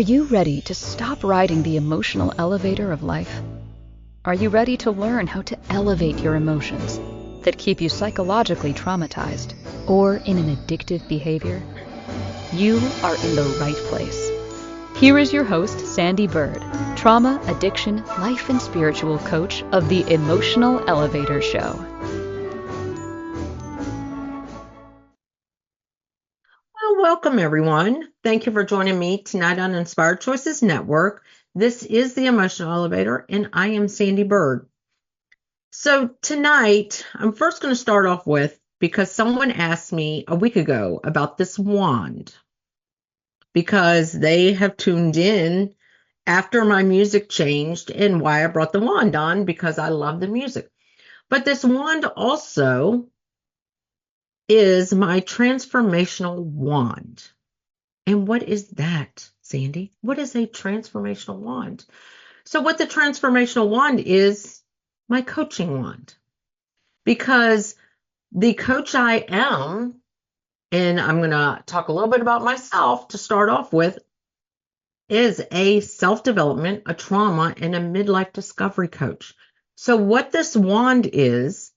Are you ready to stop riding the emotional elevator of life? Are you ready to learn how to elevate your emotions that keep you psychologically traumatized or in an addictive behavior? You are in the right place. Here is your host, Sandee Byrd, trauma, addiction, life, and spiritual coach of the Emotional Elevator Show. Well, welcome everyone. Thank you for joining me tonight on Inspired Choices Network. This is the Emotional Elevator, and I am Sandee Byrd. So tonight, I'm first going to start off with, because someone asked me a week ago about this wand, because they have tuned in after my music changed and why I brought the wand on, because I love the music. But this wand also is my transformational wand. And what is that, Sandee? What is a transformational wand? So what the transformational wand is, my coaching wand. Because the coach I am, and I'm going to talk a little bit about myself to start off with, is a self-development, a trauma, and a midlife discovery coach. So what this wand is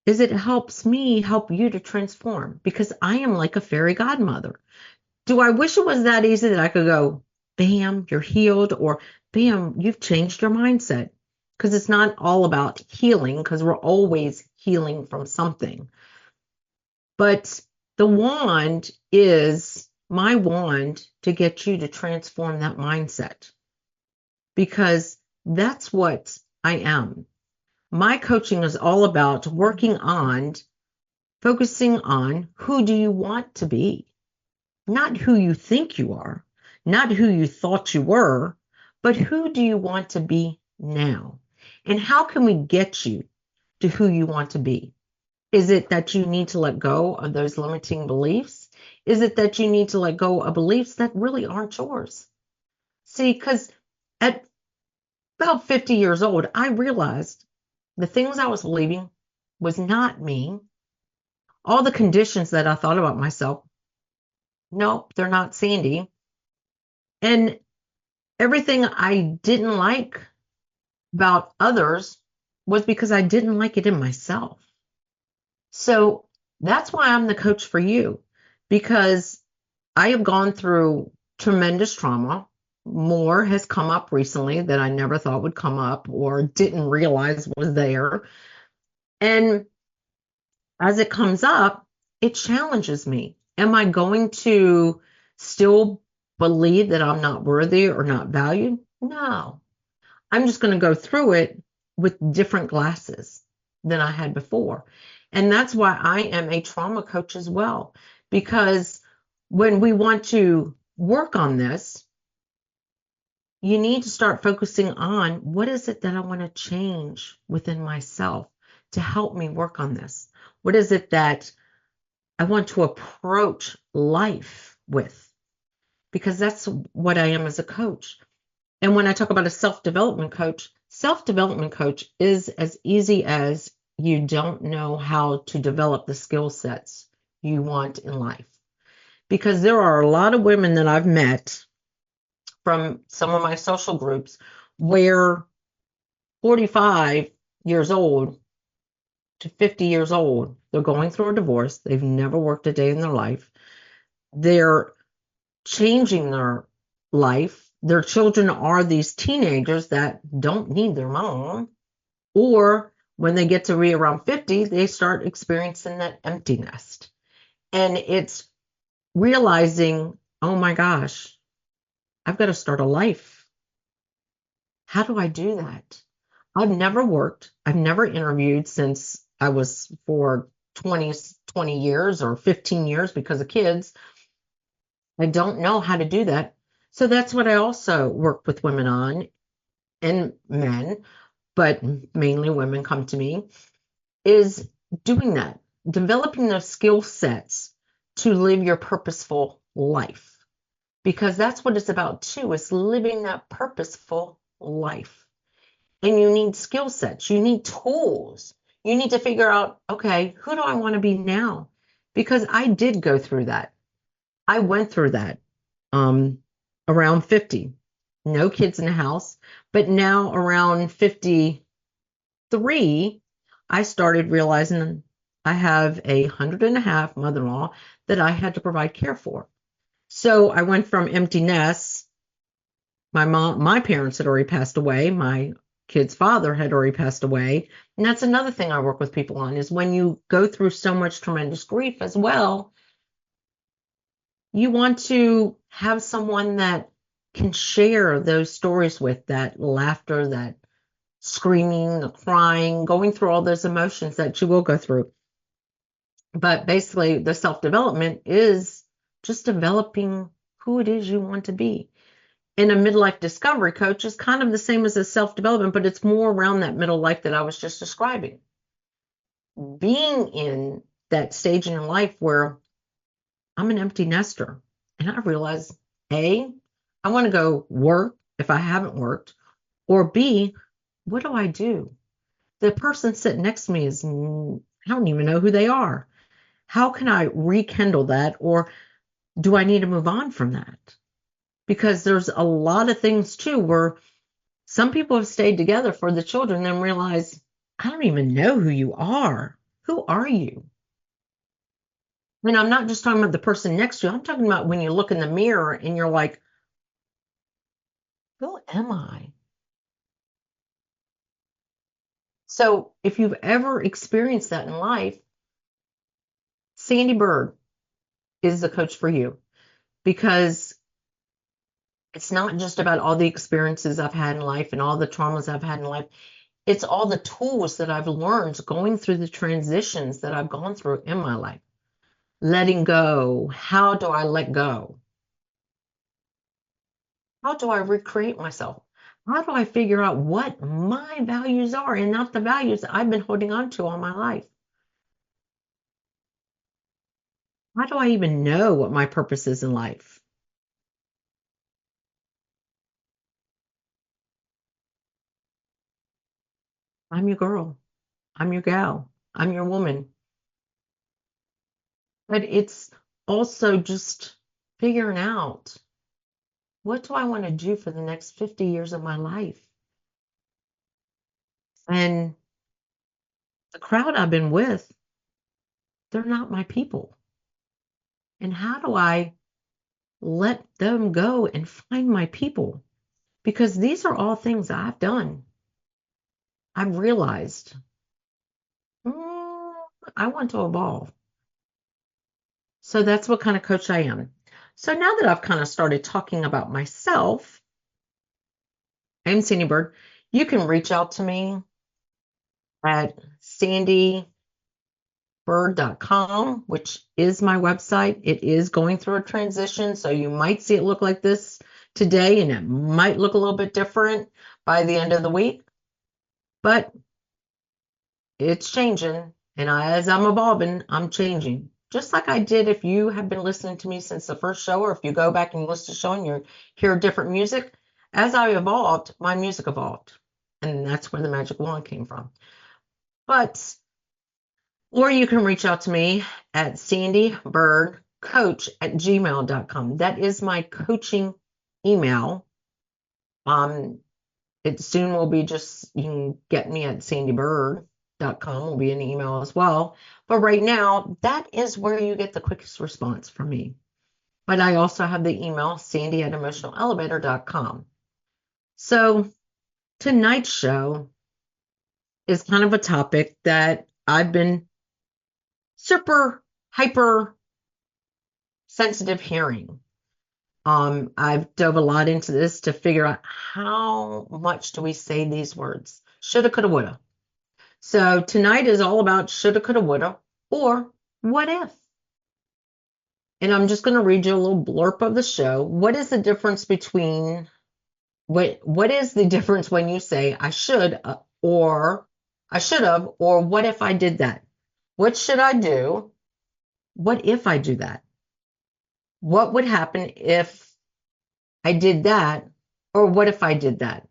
it helps me help you to transform, because I am like a fairy godmother. Do I wish it was that easy that I could go, bam, you're healed, or bam, you've changed your mindset? Because it's not all about healing, because we're always healing from something. But the wand is my wand to get you to transform that mindset, because that's what I am. My coaching is all about focusing on who do you want to be? Not who you think you are, not who you thought you were, but who do you want to be now? And how can we get you to who you want to be? Is it that you need to let go of those limiting beliefs? Is it that you need to let go of beliefs that really aren't yours? See, because at about 50 years old, I realized the things I was believing was not me. All the conditions that I thought about myself, nope, they're not Sandee. And everything I didn't like about others was because I didn't like it in myself. So that's why I'm the coach for you, because I have gone through tremendous trauma. More has come up recently that I never thought would come up or didn't realize was there. And as it comes up, it challenges me. Am I going to still believe that I'm not worthy or not valued? No. I'm just going to go through it with different glasses than I had before. And that's why I am a trauma coach as well, because when we want to work on this, you need to start focusing on what is it that I want to change within myself to help me work on this? What is it that I want to approach life with? Because that's what I am as a coach. And when I talk about a self-development coach is as easy as you don't know how to develop the skill sets you want in life. Because there are a lot of women that I've met from some of my social groups where 45 years old to 50 years old, they're going through a divorce. They've never worked a day in their life. They're changing their life. Their children are these teenagers that don't need their mom. Or when they get to be around 50, they start experiencing that empty nest. And it's realizing, oh my gosh, I've got to start a life. How do I do that? I've never worked. I've never interviewed since I was for 20 years or 15 years because of kids. I don't know how to do that. So that's what I also work with women on, and men, but mainly women come to me, is doing that, developing those skill sets to live your purposeful life. Because that's what it's about too, is living that purposeful life. And you need skill sets, you need tools. You need to figure out, okay, who do I want to be now? Because I did go through that. I went through that. around 50, no kids in the house. But now around 53, I started realizing I have a 100 and a half mother-in-law that I had to provide care for. So I went from empty nests. My parents had already passed away. My kid's father had already passed away. And that's another thing I work with people on, is when you go through so much tremendous grief as well, you want to have someone that can share those stories with, that laughter, that screaming, the crying, going through all those emotions that you will go through. But basically, the self-development is just developing who it is you want to be. And a midlife discovery coach is kind of the same as a self-development, but it's more around that middle life that I was just describing. Being in that stage in your life where I'm an empty nester, and I realize, A, I want to go work if I haven't worked, or B, what do I do? The person sitting next to me I don't even know who they are. How can I rekindle that, or do I need to move on from that? Because there's a lot of things too where some people have stayed together for the children and realize, I don't even know who you are. Who are you? And I'm not just talking about the person next to you. I'm talking about when you look in the mirror and you're like, who am I? So if you've ever experienced that in life, Sandee Byrd is the coach for you, because it's not just about all the experiences I've had in life and all the traumas I've had in life. It's all the tools that I've learned going through the transitions that I've gone through in my life. Letting go. How do I let go? How do I recreate myself? How do I figure out what my values are and not the values that I've been holding on to all my life? How do I even know what my purpose is in life? I'm your girl. I'm your gal. I'm your woman. But it's also just figuring out, what do I want to do for the next 50 years of my life? And the crowd I've been with, they're not my people. And how do I let them go and find my people? Because these are all things I've done. I've realized, I want to evolve. So that's what kind of coach I am. So now that I've kind of started talking about myself, I'm Sandee Byrd. You can reach out to me at sandeebyrd.com, which is my website. It is going through a transition, so you might see it look like this today, and it might look a little bit different by the end of the week, but it's changing. And as I'm evolving, I'm changing. Just like I did if you have been listening to me since the first show, or if you go back and listen to the show and you hear different music, as I evolved, my music evolved. And that's where the magic wand came from. Or you can reach out to me at sandeebyrdcoach@gmail.com. That is my coaching email. It soon will be just, you can get me at sandeebyrd.com, will be an email as well. But right now, that is where you get the quickest response from me. But I also have the email, sandy@emotionalelevator.com. So tonight's show is kind of a topic that I've been super hyper sensitive hearing. I've dove a lot into this to figure out, how much do we say these words? Shoulda, coulda, woulda. So tonight is all about shoulda, coulda, woulda, or what if? And I'm just going to read you a little blurb of the show. What is the difference between, what is the difference when you say I should, or I should have, or what if I did that? What should I do? What if I do that? What would happen if I did that, or what if I did that?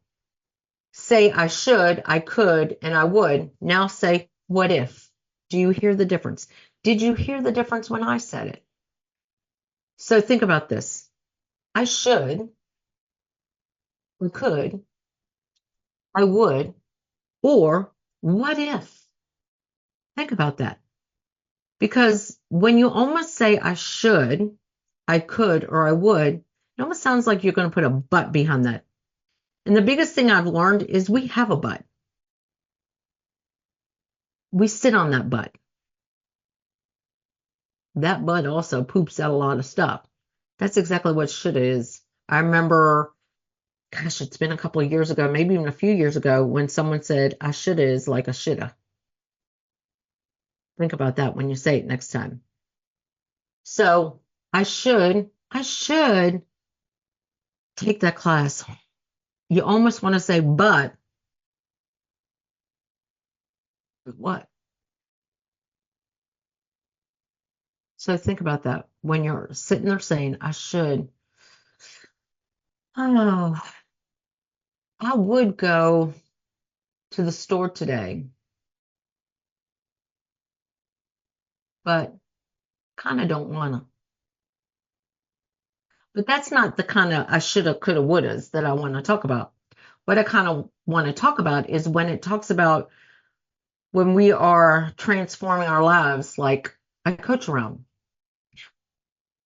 Say I should, I could, and I would. Now say, what if? Do you hear the difference? Did you hear the difference when I said it? So think about this. I should. or could, I would, or what if? Think about that. Because when you almost say I should, I could, or I would, it almost sounds like you're going to put a but behind that. And the biggest thing I've learned is we have a but. We sit on that but. That but also poops out a lot of stuff. That's exactly what shoulda is. I remember, gosh, it's been a couple of years ago, maybe even a few years ago, when someone said, I shoulda is like a shoulda. Think about that when you say it next time. So I should take that class. You almost want to say, but what? So think about that when you're sitting there saying, I should. Oh, I would go to the store today, but kind of don't want to. But that's not the kind of I shoulda, coulda, wouldas that I want to talk about. What I kind of want to talk about is when it talks about when we are transforming our lives, like I coach around.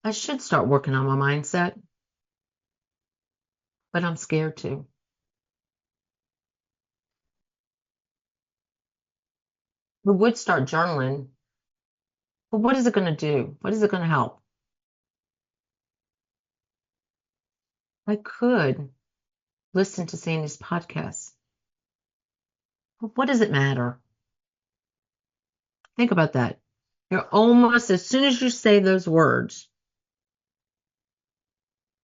I should start working on my mindset, but I'm scared to. We would start journaling, but what is it going to do? What is it going to help? I could listen to Sandee's podcast. But what does it matter? Think about that. You're almost, as soon as you say those words,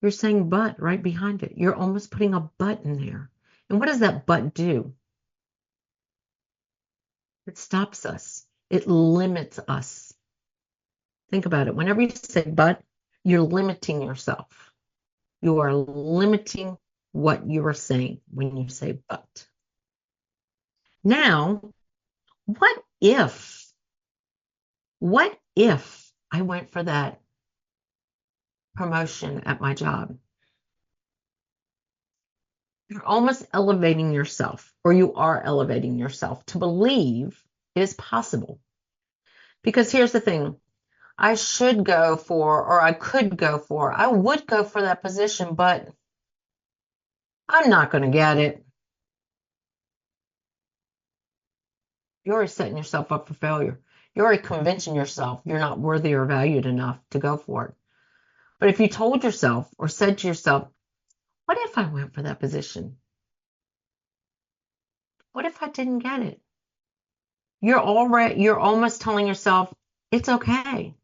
you're saying but right behind it. You're almost putting a but in there. And what does that but do? It stops us. It limits us. Think about it. Whenever you say but, you're limiting yourself. You are limiting what you are saying when you say but. Now, what if? What if I went for that promotion at my job? You're almost elevating yourself, or you are elevating yourself to believe it is possible. Because here's the thing, I should go for, or I could go for, I would go for that position, but I'm not going to get it. You're already setting yourself up for failure. You're already convincing yourself you're not worthy or valued enough to go for it. But if you told yourself or said to yourself, what if I went for that position? What if I didn't get it? You're almost telling yourself it's okay.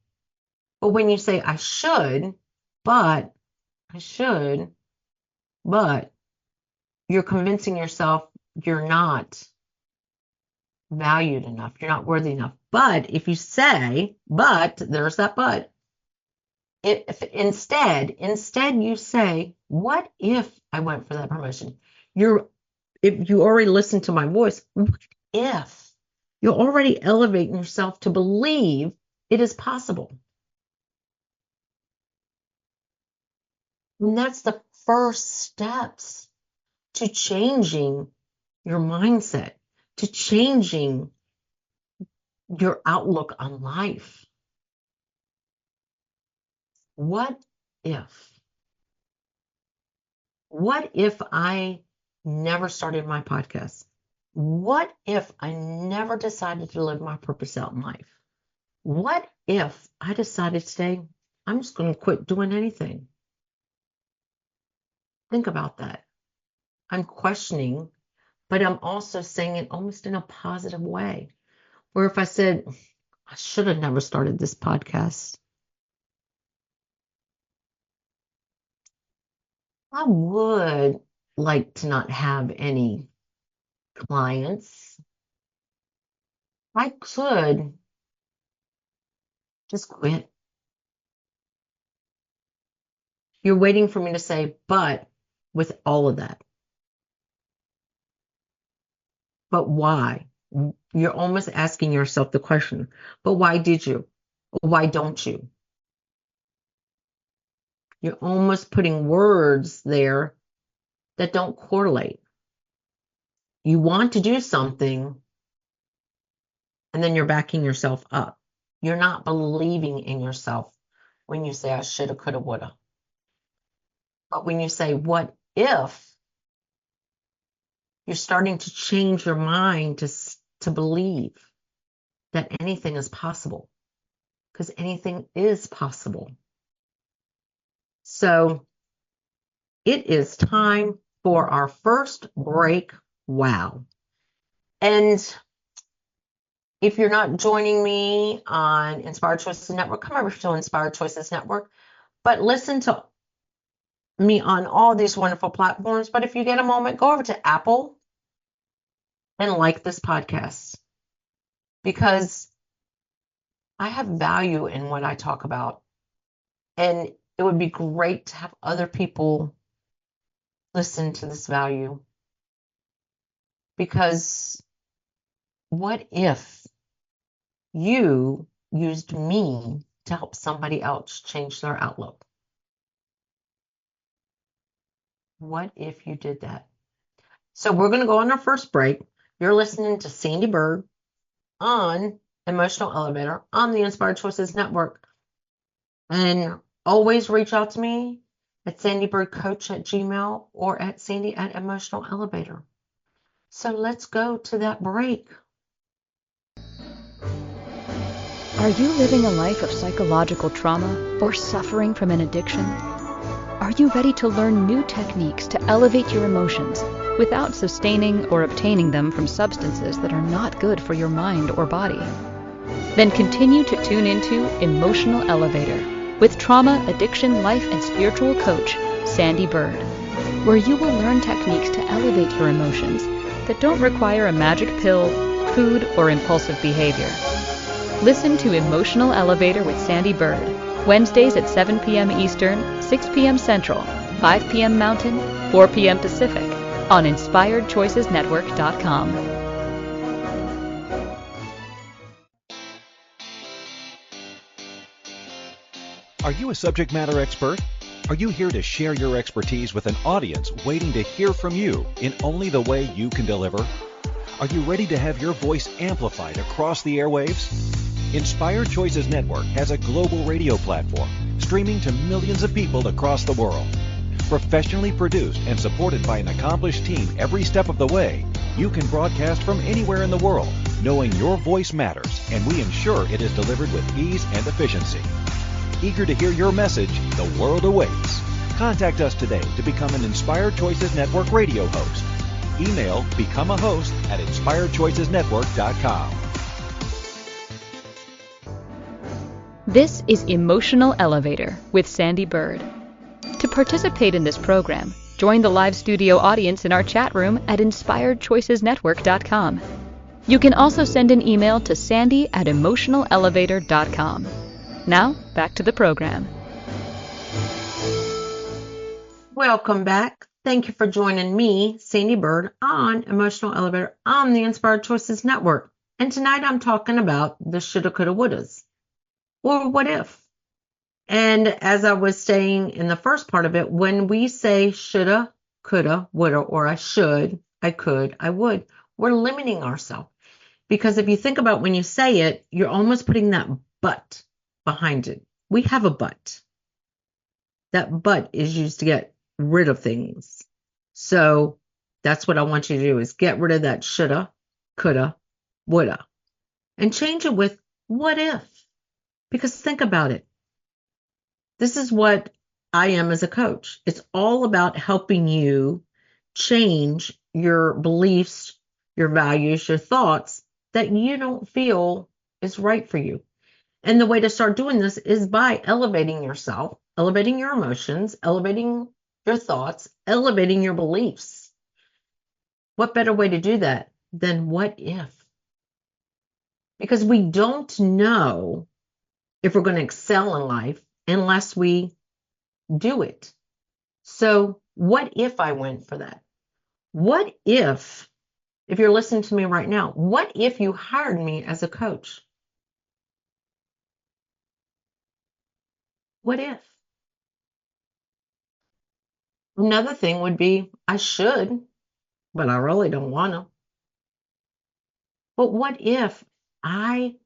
But when you say but I should, but you're convincing yourself you're not valued enough, you're not worthy enough. But if you say, but there's that but. If instead you say, what if I went for that promotion? If you already listened to my voice, what if? You're already elevating yourself to believe it is possible. And that's the first steps to changing your mindset, to changing your outlook on life. What if? What if I never started my podcast? What if I never decided to live my purpose out in life? What if I decided today I'm just going to quit doing anything? Think about that. I'm questioning, but I'm also saying it almost in a positive way. Where if I said, I should have never started this podcast, I would like to not have any clients. I could just quit. You're waiting for me to say, but with all of that. But why? You're almost asking yourself the question, but why did you? Why don't you? You're almost putting words there that don't correlate. You want to do something, and then you're backing yourself up. You're not believing in yourself when you say, I shoulda, coulda, woulda. But when you say, what if, you're starting to change your mind to believe that anything is possible, because anything is possible. So it is time for our first break. Wow. And if you're not joining me on Inspired Choices Network, come over to Inspired Choices Network, but listen to me on all these wonderful platforms. But if you get a moment, go over to Apple and like this podcast, because I have value in what I talk about. And it would be great to have other people listen to this value. Because what if you used me to help somebody else change their outlook? What if you did that? So we're going to go on our first break. You're listening to Sandee Byrd on Emotional Elevator on the Inspired Choices Network. And always reach out to me at sandeebirdcoach@gmail.com or at sandy@emotionalelevator. So let's go to that break. Are you living a life of psychological trauma or suffering from an addiction? Are you ready to learn new techniques to elevate your emotions without sustaining or obtaining them from substances that are not good for your mind or body? Then continue to tune into Emotional Elevator with trauma, addiction, life, and spiritual coach, Sandee Byrd, where you will learn techniques to elevate your emotions that don't require a magic pill, food, or impulsive behavior. Listen to Emotional Elevator with Sandee Byrd, Wednesdays at 7 p.m. Eastern, 6 p.m. Central, 5 p.m. Mountain, 4 p.m. Pacific, on InspiredChoicesNetwork.com. Are you a subject matter expert? Are you here to share your expertise with an audience waiting to hear from you in only the way you can deliver? Are you ready to have your voice amplified across the airwaves? Inspired Choices Network has a global radio platform streaming to millions of people across the world. Professionally produced and supported by an accomplished team every step of the way, you can broadcast from anywhere in the world, knowing your voice matters, and we ensure it is delivered with ease and efficiency. Eager to hear your message, the world awaits. Contact us today to become an Inspired Choices Network radio host. Email becomeahost@inspiredchoicesnetwork.com. This is Emotional Elevator with Sandee Byrd. To participate in this program, join the live studio audience in our chat room at InspiredChoicesNetwork.com. You can also send an email to sandy@emotionalelevator.com. Now, back to the program. Welcome back. Thank you for joining me, Sandee Byrd, on Emotional Elevator on the Inspired Choices Network. And tonight I'm talking about the shoulda, coulda, wouldas, or what if. And as I was saying in the first part of it, when we say shoulda, coulda, woulda, or I should, I could, I would, we're limiting ourselves. Because if you think about when you say it, you're almost putting that but behind it. We have a but. That but is used to get rid of things. So that's what I want you to do, is get rid of that shoulda, coulda, woulda, and change it with what if. Because think about it. This is what I am as a coach. It's all about helping you change your beliefs, your values, your thoughts that you don't feel is right for you. And the way to start doing this is by elevating yourself, elevating your emotions, elevating your thoughts, elevating your beliefs. What better way to do that than what if? Because we don't know if we're going to excel in life unless we do it. So what if I went for that? What if you're listening to me right now, what if you hired me as a coach? What if? Another thing would be, I should, but I really don't want to. But what if I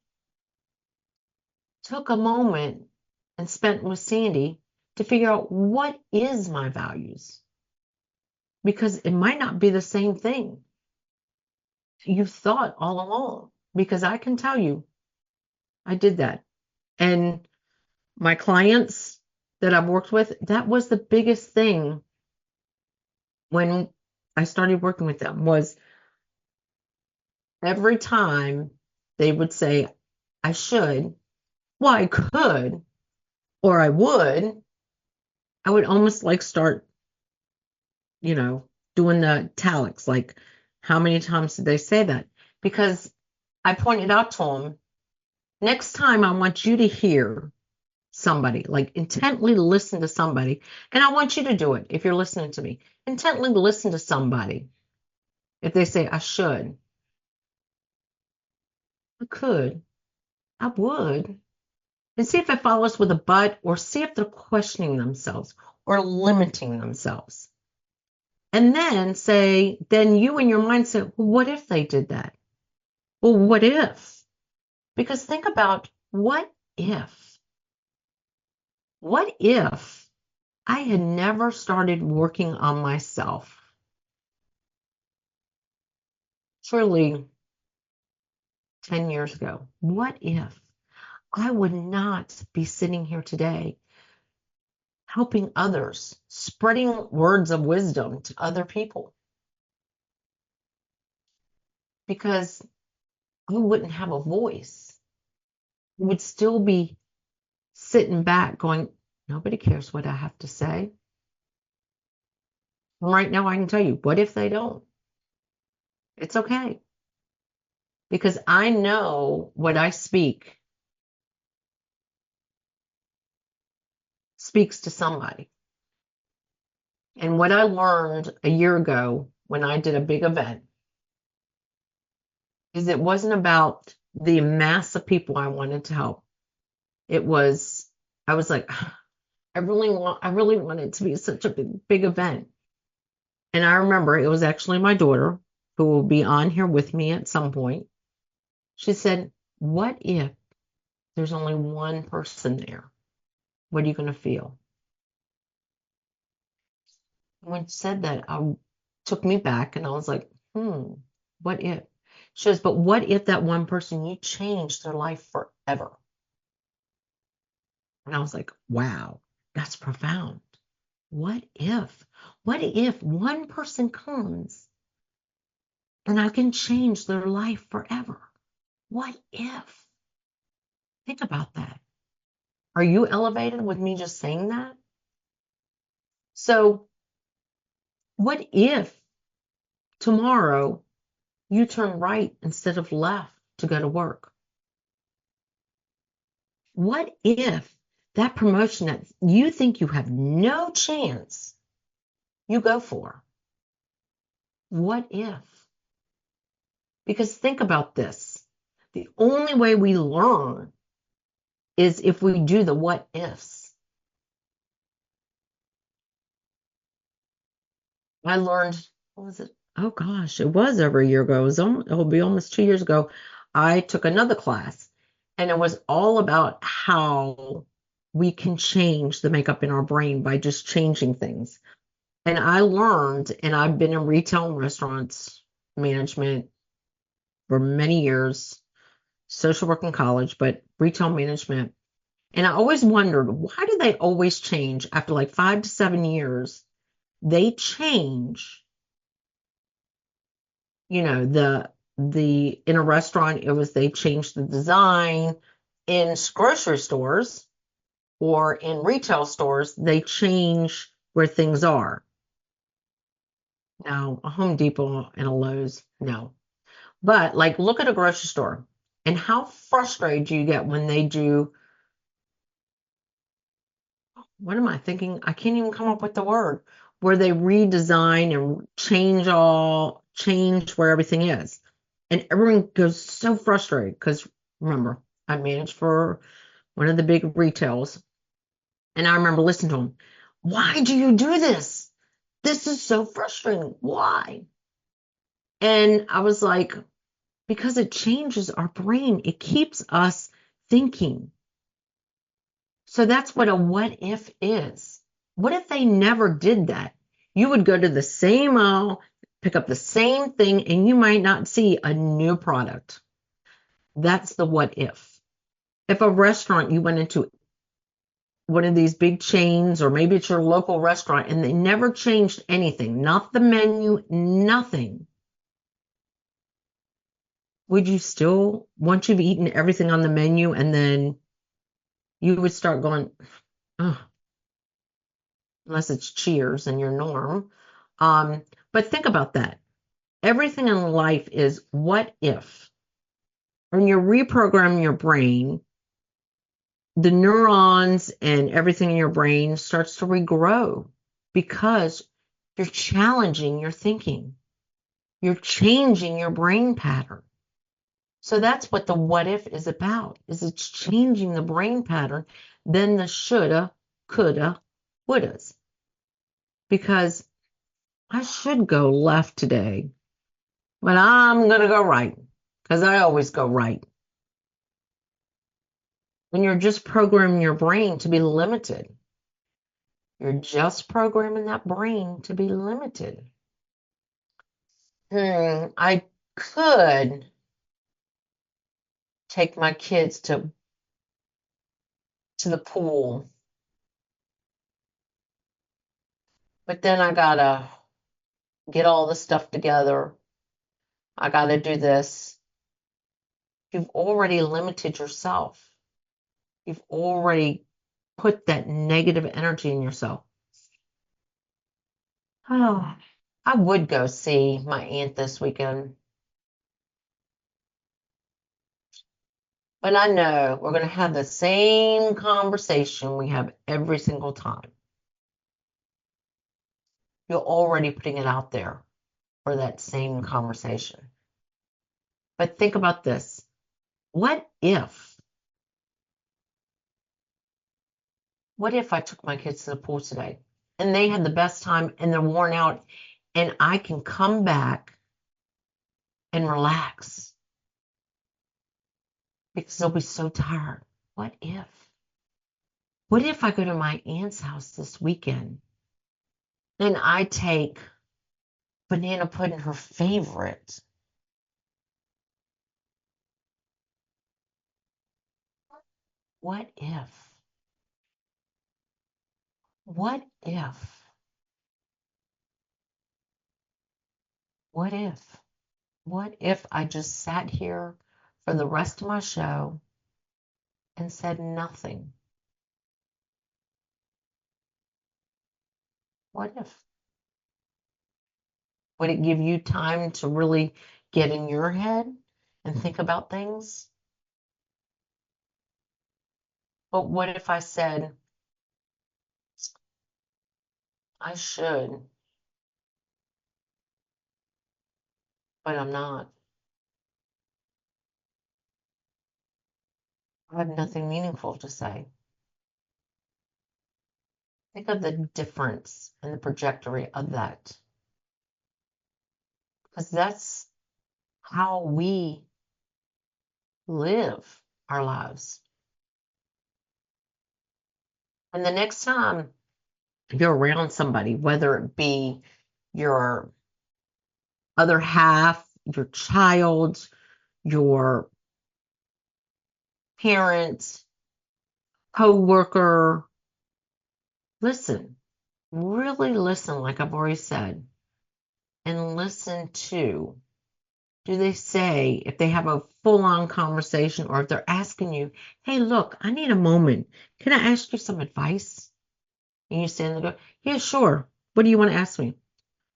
took a moment and spent with Sandee to figure out what is my values? Because it might not be the same thing you've thought all along. Because I can tell you, I did that. And my clients that I've worked with, that was the biggest thing when I started working with them, was every time they would say, I should, well, I could, or I would almost like start, you know, doing the italics, like how many times did they say that? Because I pointed out to them, next time I want you to hear somebody, like intently listen to somebody, and I want you to do it if you're listening to me. Intently listen to somebody. If they say, I should, I could, I would, and see if it follows with a but, or see if they're questioning themselves or limiting themselves. And then say, then you in your mind say, well, what if they did that? Well, what if? Because think about, what if? What if I had never started working on myself? Surely 10 years ago. What if I would not be sitting here today helping others, spreading words of wisdom to other people? Because I wouldn't have a voice. I would still be sitting back going, nobody cares what I have to say. And right now, I can tell you, what if they don't? It's okay. Because I know what I speaks to somebody. And what I learned a year ago when I did a big event is it wasn't about the mass of people I wanted to help. It was, I was like, I really want it to be such a big event. And I remember it was actually my daughter, who will be on here with me at some point. She said, what if there's only one person there? What are you going to feel? When she said that, took me back, and I was like, what if? She says, but what if that one person, you changed their life forever? And I was like, wow, that's profound. What if? What if one person comes and I can change their life forever? What if? Think about that. Are you elevated with me just saying that? So, what if tomorrow you turn right instead of left to go to work? What if that promotion that you think you have no chance, you go for? What if? Because think about this. The only way we learn is if we do the what ifs. I learned, what was it? Oh gosh, it was over a year ago. It'll be almost 2 years ago. I took another class, and it was all about how we can change the makeup in our brain by just changing things. And I learned, and I've been in retail and restaurants management for many years, social work in college, but retail management. And I always wondered, why do they always change after like 5 to 7 years? They change, the in a restaurant, they changed the design. In grocery stores or in retail stores, they change where things are. Now, a Home Depot and a Lowe's, no. But like, look at a grocery store, and how frustrated do you get when they do, what am I thinking? I can't even come up with the word, where they redesign and change where everything is. And everyone goes so frustrated because, remember, I managed for one of the big retails, and I remember listening to them. Why do you do this? This is so frustrating. Why? And I was like, because it changes our brain. It keeps us thinking. So that's what a what if is. What if they never did that? You would go to the same aisle, pick up the same thing, and you might not see a new product. That's the what if. If a restaurant, you went into one of these big chains, or maybe it's your local restaurant, and they never changed anything, not the menu, nothing, would you still, once you've eaten everything on the menu, and then you would start going, oh, unless it's Cheers and your norm. But think about that. Everything in life is what if. When you're reprogramming your brain, the neurons and everything in your brain starts to regrow because you're challenging your thinking. You're changing your brain pattern. So that's what the what if is about, is it's changing the brain pattern, then the shoulda, coulda, wouldas. Because I should go left today, but I'm going to go right because I always go right. When you're just programming your brain to be limited, you're just programming that brain to be limited. I could take my kids to the pool, but then I gotta get all the stuff together. I gotta do this. You've already limited yourself. You've already put that negative energy in yourself. Oh, I would go see my aunt this weekend, but I know we're going to have the same conversation we have every single time. You're already putting it out there for that same conversation. But think about this. What if? What if I took my kids to the pool today and they had the best time and they're worn out and I can come back and relax because they'll be so tired? What if? What if I go to my aunt's house this weekend and I take banana pudding, her favorite? What if? What if? What if? What if I just sat here for the rest of my show and said nothing? What if? Would it give you time to really get in your head and think about things? But what if I said, I should, but I'm not? I have nothing meaningful to say. Think of the difference in the trajectory of that. Because that's how we live our lives. And the next time you're around somebody, whether it be your other half, your child, your parent, co-worker, listen, really listen, like I've already said, and listen to, do they say, if they have a full-on conversation or if they're asking you, hey, look, I need a moment. Can I ask you some advice? And you stand there and go, yeah, sure. What do you want to ask me?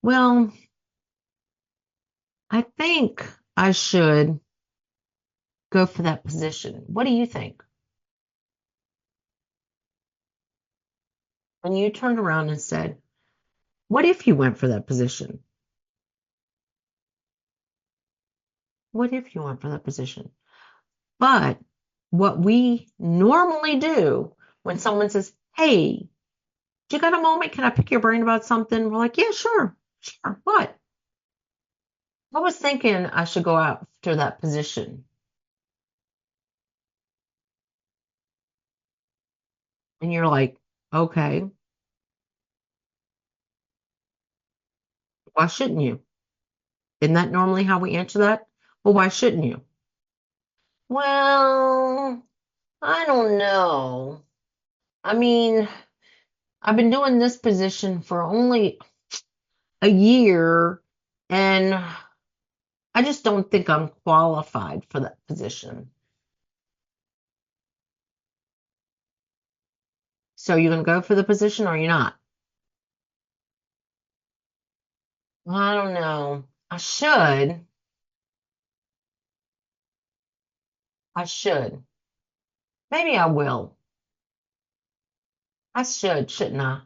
Well, I think I should go for that position. What do you think? And you turned around and said, what if you went for that position? What if you went for that position? But what we normally do when someone says, hey, Do you got a moment? Can I pick your brain about something? We're like, yeah, sure. Sure. What? I was thinking I should go after that position. And you're like, okay, why shouldn't you? Isn't that normally how we answer that? Well, why shouldn't you? Well, I don't know. I mean, I've been doing this position for only a year, and I just don't think I'm qualified for that position. So you're going to go for the position or you're not? Well, I don't know. I should. I should. Maybe I will. I should, shouldn't I?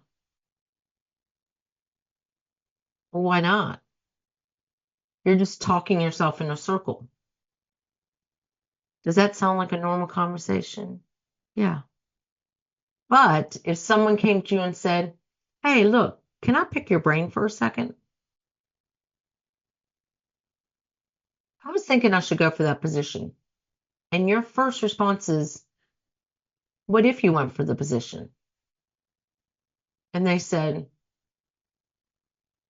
Well, why not? You're just talking yourself in a circle. Does that sound like a normal conversation? Yeah. But if someone came to you and said, hey, look, can I pick your brain for a second? I was thinking I should go for that position. And your first response is, what if you went for the position? And they said,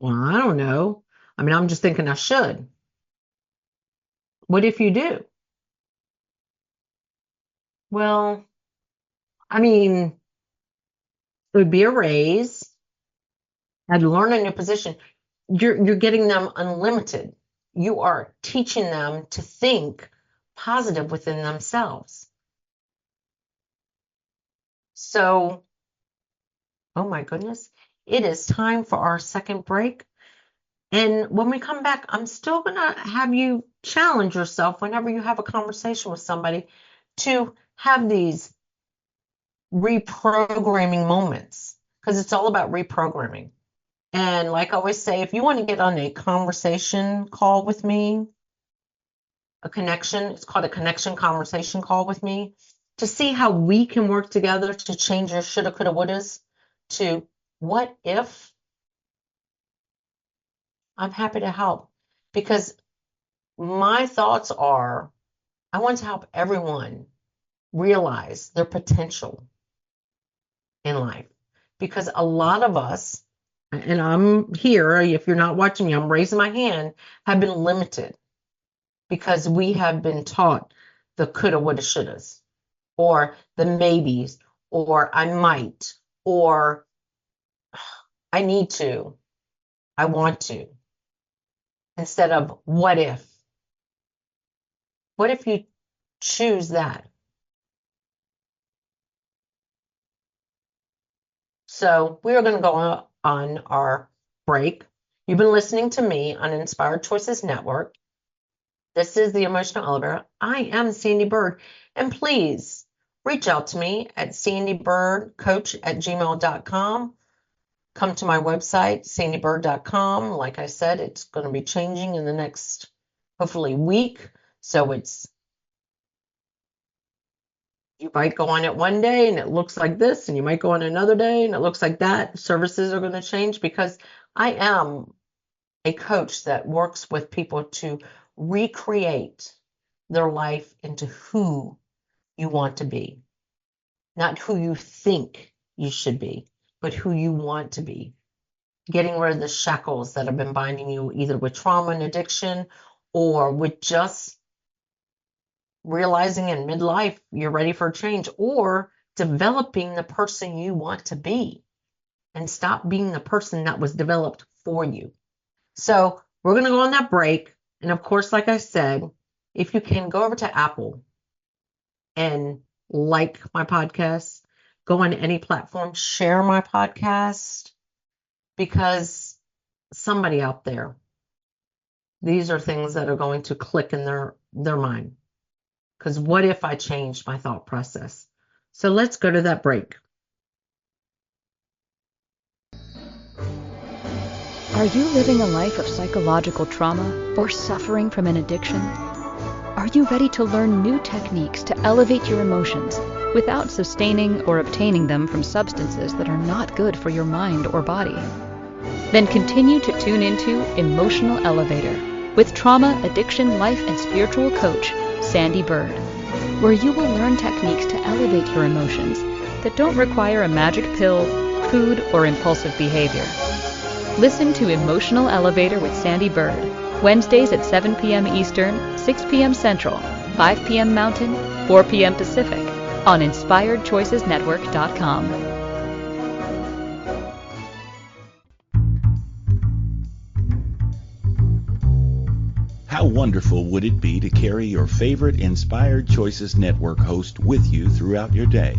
well, I don't know. I mean, I'm just thinking I should. What if you do? Well, I mean, it would be a raise. I'd learn a new position. You're getting them unlimited. You are teaching them to think positive within themselves. So, oh my goodness, it is time for our second break. And when we come back, I'm still going to have you challenge yourself whenever you have a conversation with somebody to have these reprogramming moments, because it's all about reprogramming. And like I always say, if you want to get on a conversation call with me, it's called a connection conversation call with me, to see how we can work together to change your shoulda, coulda, wouldas to what if. I'm happy to help, because my thoughts are, I want to help everyone realize their potential in life, because a lot of us, and I'm here, if you're not watching me, I'm raising my hand, have been limited because we have been taught the coulda, woulda, shouldas, or the maybes, or I might, or I need to, I want to, instead of what if. What if you choose that? So we are going to go on our break. You've been listening to me on Inspired Choices Network. This is the Emotional Elevator. I am Sandee Byrd, and please reach out to me at sandeebirdcoach@gmail.com. Come to my website, sandeebyrd.com. Like I said, it's going to be changing in the next, hopefully, week. So you might go on it one day and it looks like this, and you might go on another day and it looks like that. Services are going to change, because I am a coach that works with people to recreate their life into who you want to be. Not who you think you should be, but who you want to be. Getting rid of the shackles that have been binding you, either with trauma and addiction, or with just realizing in midlife you're ready for a change, or developing the person you want to be and stop being the person that was developed for you. So we're going to go on that break. And of course, like I said, if you can, go over to Apple and like my podcast, go on any platform, share my podcast, because somebody out there, these are things that are going to click in their mind. Because what if I changed my thought process? So let's go to that break. Are you living a life of psychological trauma or suffering from an addiction? Are you ready to learn new techniques to elevate your emotions without sustaining or obtaining them from substances that are not good for your mind or body. Then continue to tune into Emotional Elevator with trauma, addiction, life, and spiritual coach, Sandee Byrd, where you will learn techniques to elevate your emotions that don't require a magic pill, food, or impulsive behavior. Listen to Emotional Elevator with Sandee Byrd, Wednesdays at 7 p.m. Eastern, 6 p.m. Central, 5 p.m. Mountain, 4 p.m. Pacific, on InspiredChoicesNetwork.com. How wonderful would it be to carry your favorite Inspired Choices Network host with you throughout your day?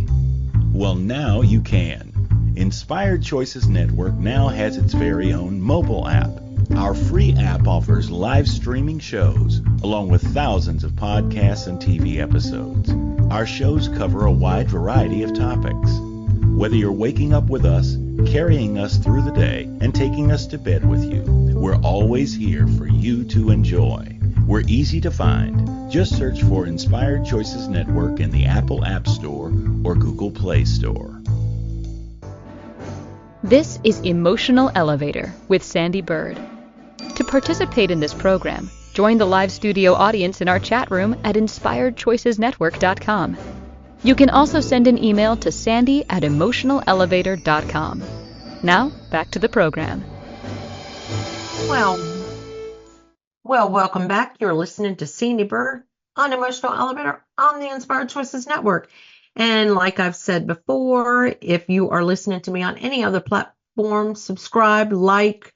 Well, now you can. Inspired Choices Network now has its very own mobile app. Our free app offers live streaming shows, along with thousands of podcasts and TV episodes. Our shows cover a wide variety of topics. Whether you're waking up with us, carrying us through the day, and taking us to bed with you, we're always here for you to enjoy. We're easy to find. Just search for Inspired Choices Network in the Apple App Store or Google Play Store. This is Emotional Elevator with Sandee Byrd. To participate in this program, join the live studio audience in our chat room at InspiredChoicesNetwork.com. You can also send an email to sandy@emotionalelevator.com. Now, back to the program. Well, welcome back. You're listening to Sandee Byrd on Emotional Elevator on the Inspired Choices Network. And like I've said before, if you are listening to me on any other platform, subscribe, like,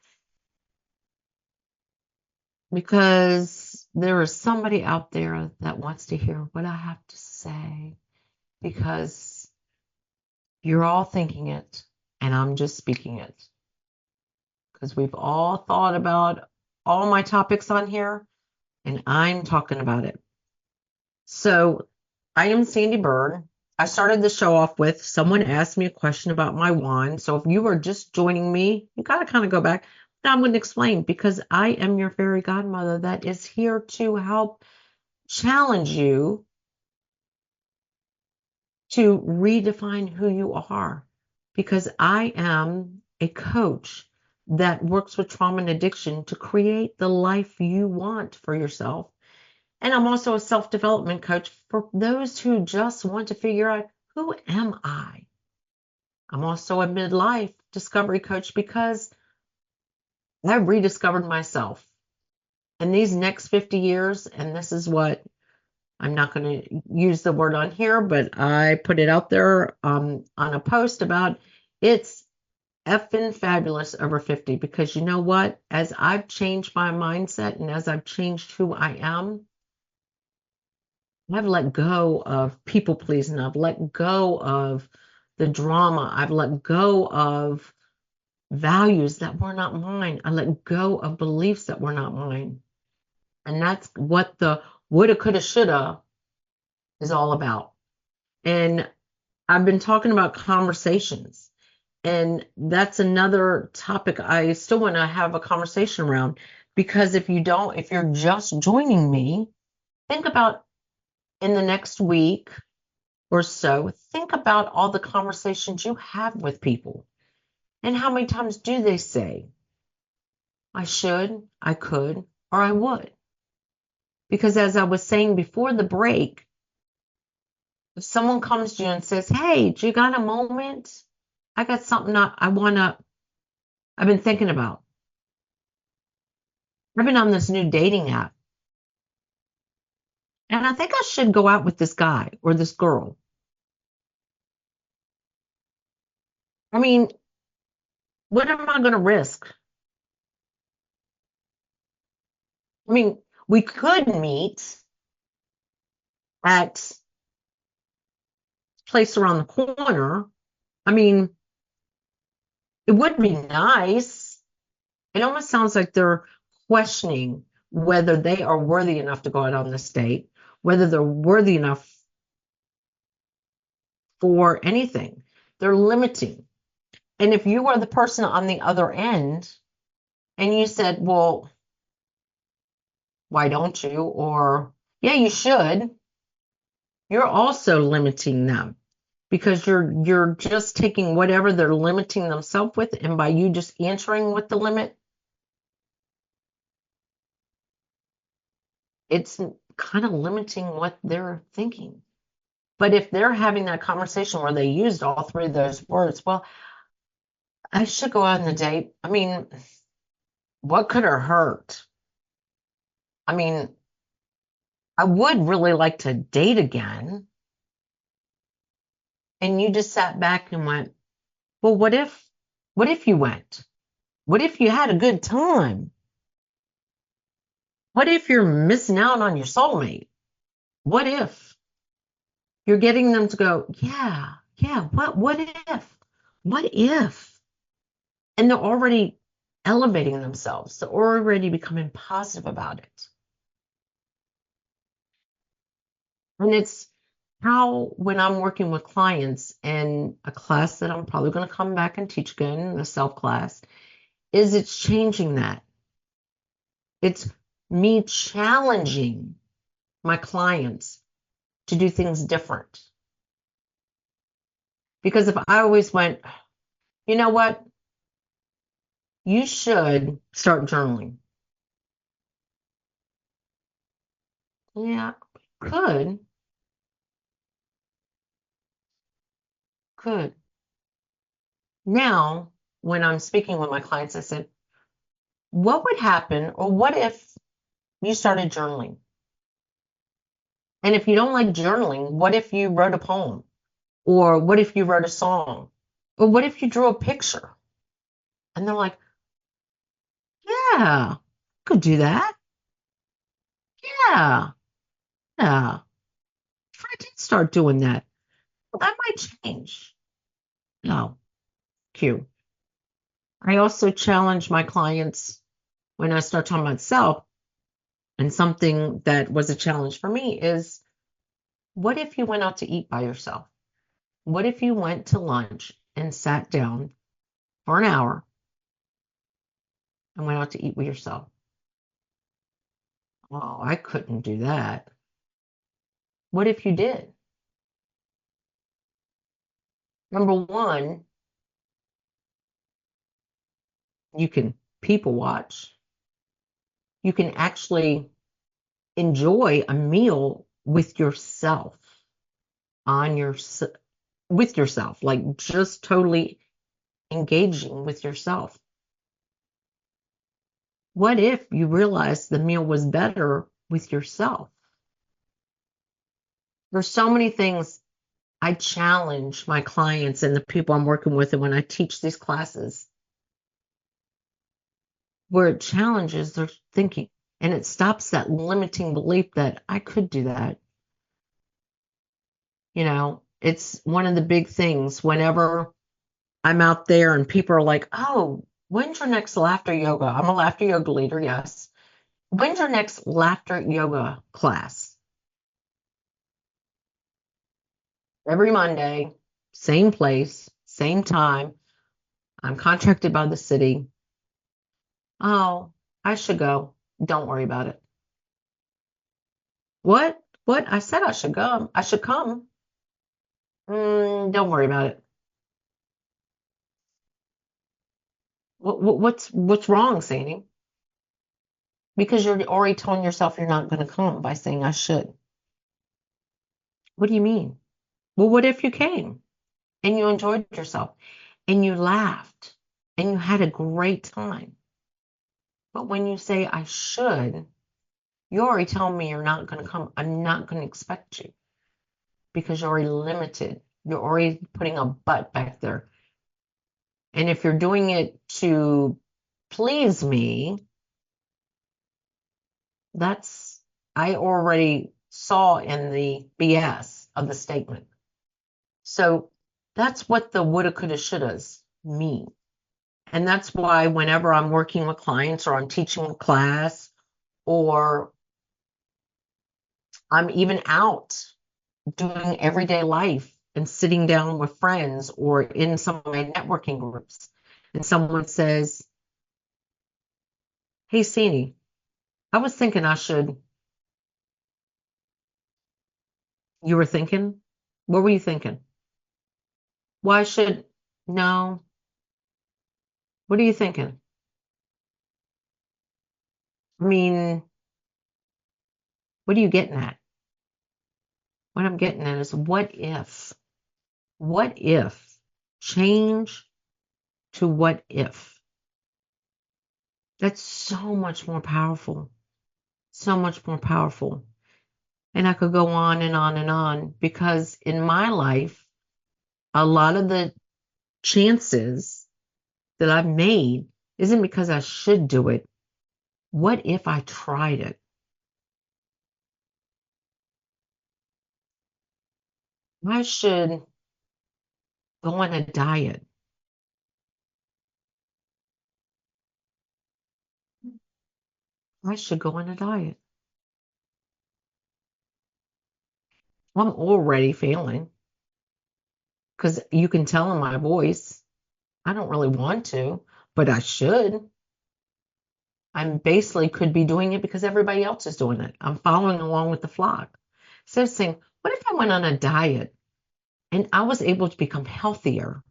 because there is somebody out there that wants to hear what I have to say, because you're all thinking it and I'm just speaking it, because we've all thought about all my topics on here and I'm talking about it. So I am Sandee Byrd. I started the show off with someone asked me a question about my wand. So if you are just joining me, you got to kind of go back. Now I'm going to explain, because I am your fairy godmother that is here to help challenge you to redefine who you are, because I am a coach that works with trauma and addiction to create the life you want for yourself. And I'm also a self-development coach for those who just want to figure out, who am I? I'm also a midlife discovery coach, because I rediscovered myself in these next 50 years. And this is what, I'm not going to use the word on here, but I put it out there on a post about it's effing fabulous over 50, because you know what? As I've changed my mindset and as I've changed who I am, I've let go of people pleasing. I've let go of the drama. I've let go of values that were not mine. I let go of beliefs that were not mine. And that's what the woulda, coulda, shoulda is all about. And I've been talking about conversations. And that's another topic I still want to have a conversation around, because if you're just joining me, think about in the next week or so, think about all the conversations you have with people. And how many times do they say, I should, I could, or I would? Because as I was saying before the break, if someone comes to you and says, hey, do you got a moment? I got something I've been thinking about. I've been on this new dating app, and I think I should go out with this guy or this girl. I mean, what am I going to risk? I mean, we could meet at a place around the corner. I mean, it would be nice. It almost sounds like they're questioning whether they are worthy enough to go out on this date, whether they're worthy enough for anything. They're limiting. And if you are the person on the other end and you said, well, why don't you? Or, yeah, you should. You're also limiting them. because you're just taking whatever they're limiting themselves with, and by you just answering with the limit, it's kind of limiting what they're thinking. But if they're having that conversation where they used all three of those words, well, I should go out on a date. I mean, what could have hurt? I mean, I would really like to date again. And you just sat back and went, well, what if you went? What if you had a good time? What if you're missing out on your soulmate? What if you're getting them to go, yeah, what if? What if? And they're already elevating themselves. They're already becoming positive about it. And it's how, when I'm working with clients in a class that I'm probably going to come back and teach again, the self class, is it's changing that. It's me challenging my clients to do things different. Because if I always went, you know what? You should start journaling. Yeah, could. Now, when I'm speaking with my clients, I said, what would happen, or what if you started journaling? And if you don't like journaling, what if you wrote a poem? Or what if you wrote a song? Or what if you drew a picture? And they're like, yeah, could do that. Yeah, yeah. If I did start doing that, that might change. No, Q. I also challenge my clients when I start talking about self, and something that was a challenge for me is, what if you went out to eat by yourself? What if you went to lunch and sat down for an hour and went out to eat with yourself? Oh, I couldn't do that. What if you did? Number one, you can people watch. You can actually enjoy a meal with yourself, on your with yourself, like just totally engaging with yourself. What if you realized the meal was better with yourself? There's so many things I challenge my clients and the people I'm working with, and when I teach these classes, where it challenges their thinking and it stops that limiting belief that I could do that. You know, it's one of the big things whenever I'm out there and people are like, oh, when's your next laughter yoga? I'm a laughter yoga leader, yes. When's your next laughter yoga class? Every Monday, same place, same time. I'm contracted by the city. Oh, I should go. Don't worry about it. What? What? I said I should go. I should come. Don't worry about it. What's wrong, Sandee? Because you're already telling yourself you're not going to come by saying I should. What do you mean? Well, what if you came and you enjoyed yourself and you laughed and you had a great time? But when you say I should, you're already telling me you're not going to come. I'm not going to expect you because you're already limited. You're already putting a but back there. And if you're doing it to please me, I already saw in the BS of the statement. So that's what the woulda, coulda, shouldas mean. And that's why whenever I'm working with clients or I'm teaching a class or I'm even out doing everyday life and sitting down with friends or in some of my networking groups, and someone says, hey, Sandee, I was thinking I should. You were thinking? What were you thinking? Why should, no. What are you thinking? I mean, what are you getting at? What I'm getting at is what if? What if? Change to what if? That's so much more powerful. So much more powerful. And I could go on and on and on because in my life, a lot of the chances that I've made isn't because I should do it. What if I tried it? I should go on a diet. I should go on a diet. I'm already failing because you can tell in my voice. I don't really want to, but I should. I basically could be doing it because everybody else is doing it. I'm following along with the flock. So saying, what if I went on a diet and I was able to become healthier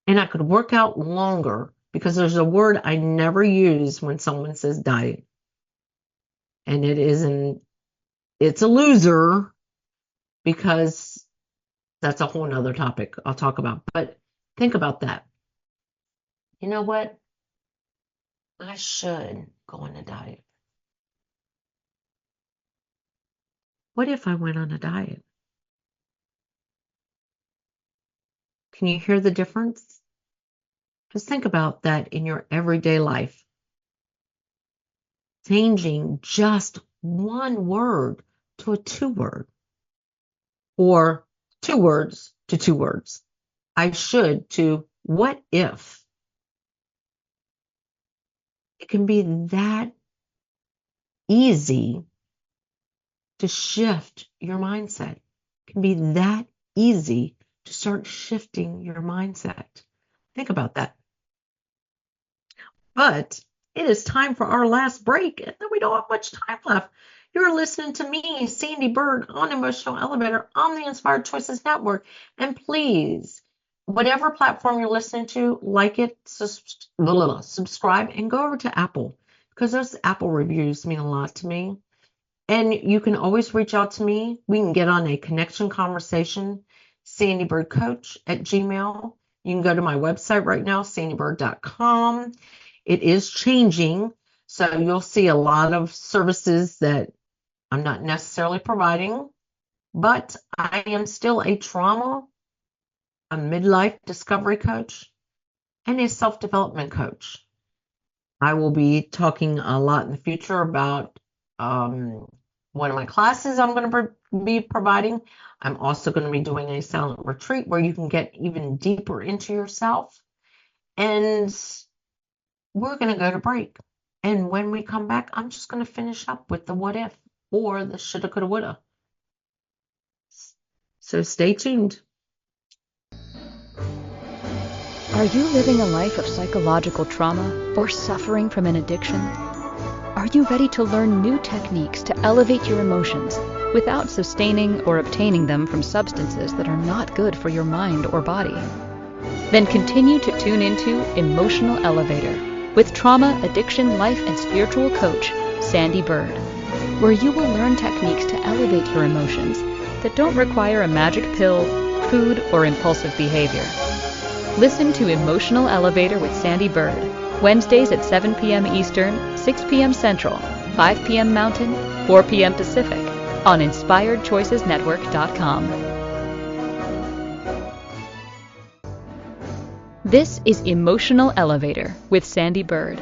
and I could work out longer? Because there's a word I never use when someone says diet, and it's a loser because that's a whole nother topic I'll talk about. But think about that. You know what? I should go on a diet. What if I went on a diet? Can you hear the difference? Just think about that in your everyday life. Changing just one word to a two word, or two words to two words. I should to what if. It can be that easy to shift your mindset. It can be that easy to start shifting your mindset. Think about that. But it is time for our last break, and then we don't have much time left. You're listening to me, Sandee Byrd, on Emotional Elevator on the Inspired Choices Network. And please, whatever platform you're listening to, like it, subscribe, and go over to Apple because those Apple reviews mean a lot to me. And you can always reach out to me. We can get on a connection conversation, sandeebirdcoach@gmail. You can go to my website right now, sandeebyrd.com. It is changing, so you'll see a lot of services that I'm not necessarily providing, but I am still a midlife discovery coach, and a self-development coach. I will be talking a lot in the future about one of my classes I'm going to be providing. I'm also going to be doing a silent retreat where you can get even deeper into yourself. And we're going to go to break. And when we come back, I'm just going to finish up with the what if or the shoulda, coulda, woulda. So stay tuned. Are you living a life of psychological trauma or suffering from an addiction? Are you ready to learn new techniques to elevate your emotions without sustaining or obtaining them from substances that are not good for your mind or body? Then continue to tune into Emotional Elevator with trauma, addiction, life, and spiritual coach, Sandee Byrd, where you will learn techniques to elevate your emotions that don't require a magic pill, food, or impulsive behavior. Listen to Emotional Elevator with Sandee Byrd, Wednesdays at 7 p.m. Eastern, 6 p.m. Central, 5 p.m. Mountain, 4 p.m. Pacific, on InspiredChoicesNetwork.com. This is Emotional Elevator with Sandee Byrd.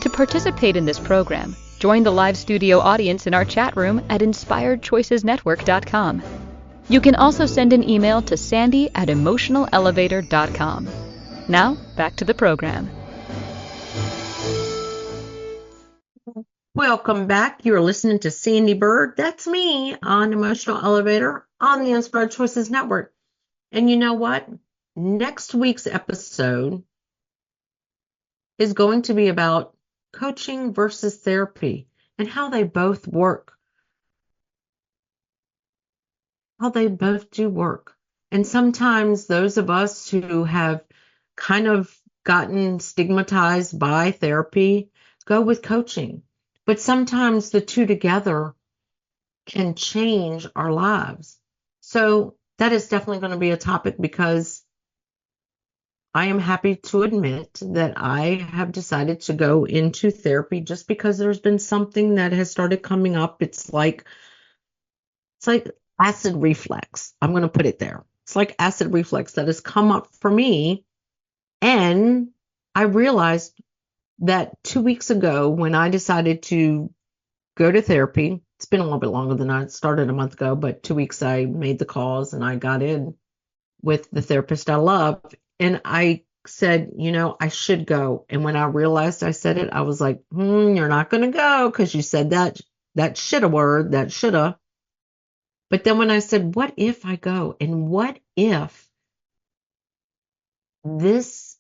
To participate in this program, join the live studio audience in our chat room at InspiredChoicesNetwork.com. You can also send an email to sandy@emotionalelevator.com. Now, back to the program. Welcome back. You're listening to Sandee Byrd. That's me on Emotional Elevator on the Inspired Choices Network. And you know what? Next week's episode is going to be about coaching versus therapy and how they both work. How they both do work. And sometimes those of us who have kind of gotten stigmatized by therapy go with coaching. But sometimes the two together can change our lives. So that is definitely going to be a topic, because I am happy to admit that I have decided to go into therapy just because there's been something that has started coming up. It's like acid reflux. I'm going to put it there. It's like acid reflux that has come up for me. And I realized that 2 weeks ago, when I decided to go to therapy, it's been a little bit longer than I started a month ago, but 2 weeks I made the calls and I got in with the therapist I love. And I said, I should go. And when I realized I said it, I was like, you're not going to go because you said that shoulda word, that shoulda. But then when I said, what if I go? And what if this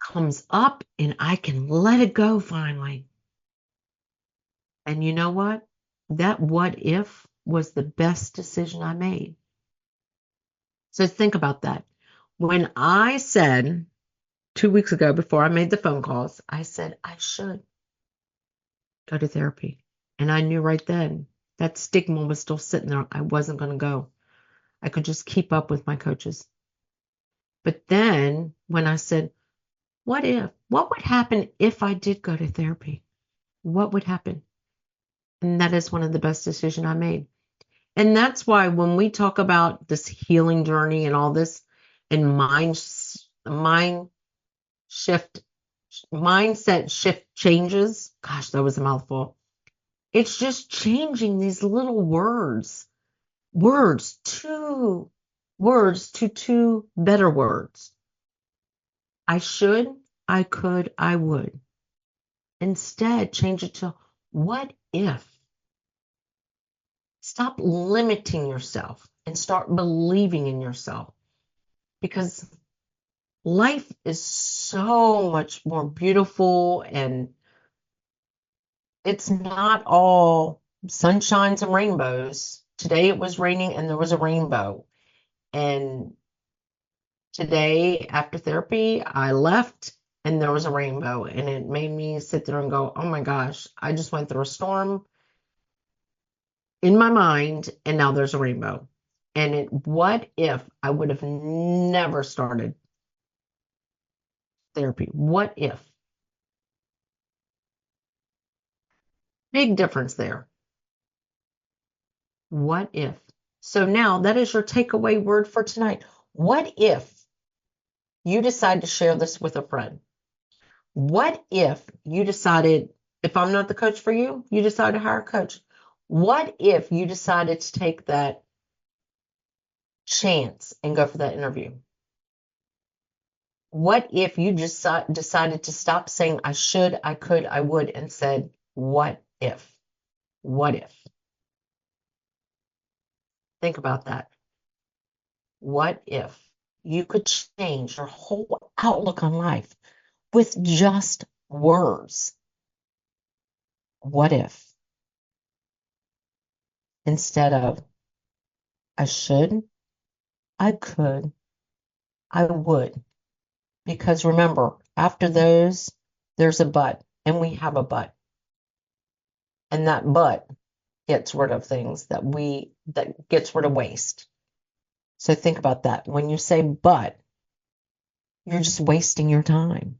comes up and I can let it go finally? And you know what? That what if was the best decision I made. So think about that. When I said 2 weeks ago, before I made the phone calls, I said I should go to therapy. And I knew right then that stigma was still sitting there. I wasn't going to go. I could just keep up with my coaches. But then when I said, what would happen if I did go to therapy? What would happen? And that is one of the best decisions I made. And that's why when we talk about this healing journey and all this, and mindset shift changes, gosh, that was a mouthful. It's just changing these little words to two better words. I should, I could, I would. Instead, change it to what if? Stop limiting yourself and start believing in yourself, because life is so much more beautiful, and it's not all sunshines and rainbows. Today it was raining and there was a rainbow. And today after therapy, I left and there was a rainbow, and it made me sit there and go, oh my gosh, I just went through a storm in my mind, and now there's a rainbow. And what if I would have never started therapy? What if? Big difference there. What if? So now that is your takeaway word for tonight. What if you decide to share this with a friend? What if you decided, if I'm not the coach for you, you decide to hire a coach? What if you decided to take that chance and go for that interview? What if you just decided to stop saying I should, I could, I would, and said, what if? What if? Think about that. What if you could change your whole outlook on life with just words? What if? Instead of I should, I could, I would. Because remember, after those, there's a but, and we have a but. And that but gets rid of things that gets rid of waste. So think about that. When you say but, you're just wasting your time.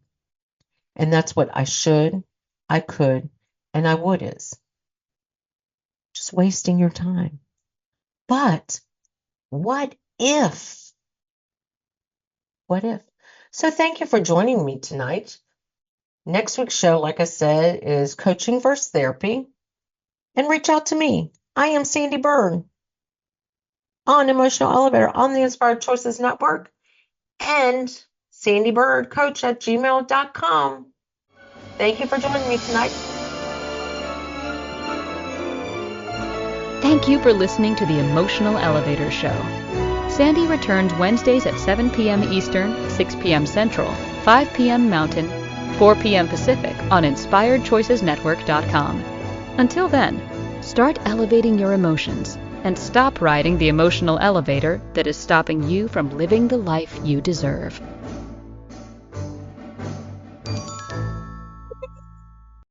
And that's what I should, I could, and I would is. Just wasting your time. But what if? What if? So thank you for joining me tonight. Next week's show, like I said, is Coaching versus Therapy. And reach out to me. I am Sandee Byrd on Emotional Elevator on the Inspired Choices Network, and sandeebyrdcoach@gmail.com. Thank you for joining me tonight. Thank you for listening to the Emotional Elevator Show. Sandee returns Wednesdays at 7 p.m. Eastern, 6 p.m. Central, 5 p.m. Mountain, 4 p.m. Pacific on InspiredChoicesNetwork.com. Until then, start elevating your emotions and stop riding the emotional elevator that is stopping you from living the life you deserve.